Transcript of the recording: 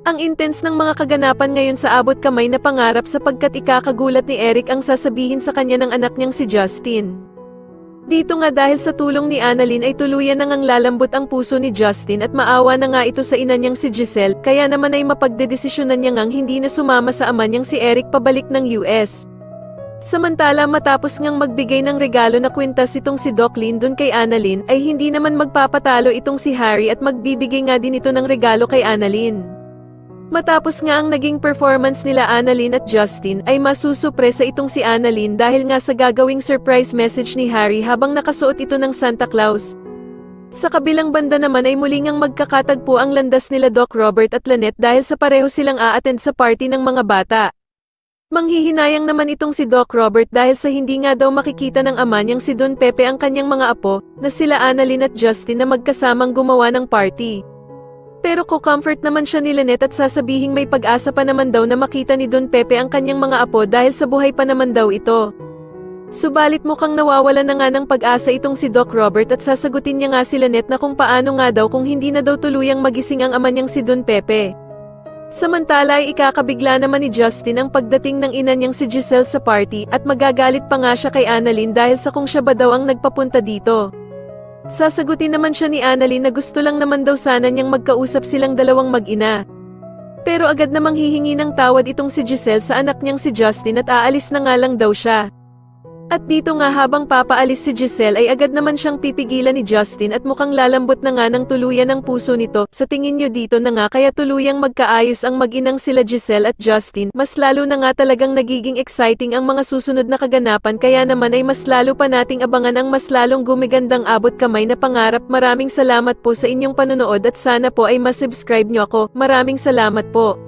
Ang intense ng mga kaganapan ngayon sa abot kamay na pangarap sapagkat ikakagulat ni Eric ang sasabihin sa kanya ng anak niyang si Justin. Dito nga dahil sa tulong ni Annalyn ay tuluyan nang lalambot ang puso ni Justin at maawa na nga ito sa ina niyang si Giselle, kaya naman ay mapagdedesisyonan niya ngang hindi na sumama sa ama niyang si Eric pabalik ng US. Samantala matapos ngang magbigay ng regalo na kwintas itong si Doc Lynn kay Annalyn, ay hindi naman magpapatalo itong si Harry at magbibigay nga din ito ng regalo kay Annalyn. Matapos nga ang naging performance nila Annalyn at Justin, ay masusupresa itong si Annalyn dahil nga sa gagawing surprise message ni Harry habang nakasuot ito ng Santa Claus. Sa kabilang banda naman ay muli ngang magkakatagpo ang landas nila Doc Robert at Lynette dahil sa pareho silang a-attend sa party ng mga bata. Manghihinayang naman itong si Doc Robert dahil sa hindi nga daw makikita ng ama niyang si Don Pepe ang kanyang mga apo, na sila Annalyn at Justin na magkasamang gumawa ng party. Pero ko-comfort naman siya ni Lynette at sasabihing may pag-asa pa naman daw na makita ni Don Pepe ang kanyang mga apo dahil sa buhay pa naman daw ito. Subalit mukhang nawawala na nga ng pag-asa itong si Doc Robert at sasagutin niya nga si Lynette na kung paano nga daw kung hindi na daw tuluyang magising ang ama niyang si Don Pepe. Samantala ay ikakabigla naman ni Justin ang pagdating ng ina niyang si Giselle sa party at magagalit pa nga siya kay Annalyn dahil sa kung siya ba daw ang nagpapunta dito. Sasagutin naman siya ni Annalyn na gusto lang naman daw sana niyang magkausap silang dalawang mag-ina. Pero agad namang hihingi ng tawad itong si Giselle sa anak niyang si Justin at aalis na nga lang daw siya. At dito nga habang papaalis si Giselle ay agad naman siyang pipigilan ni Justin at mukhang lalambot na nga ng tuluyan ang puso nito. Sa tingin niyo dito na nga kaya tuluyang magkaayos ang mag-inang sila Giselle at Justin, mas lalo na nga talagang nagiging exciting ang mga susunod na kaganapan kaya naman ay mas lalo pa nating abangan ang mas lalong gumigandang abot kamay na pangarap. Maraming salamat po sa inyong panonood at sana po ay masubscribe niyo ako. Maraming salamat po.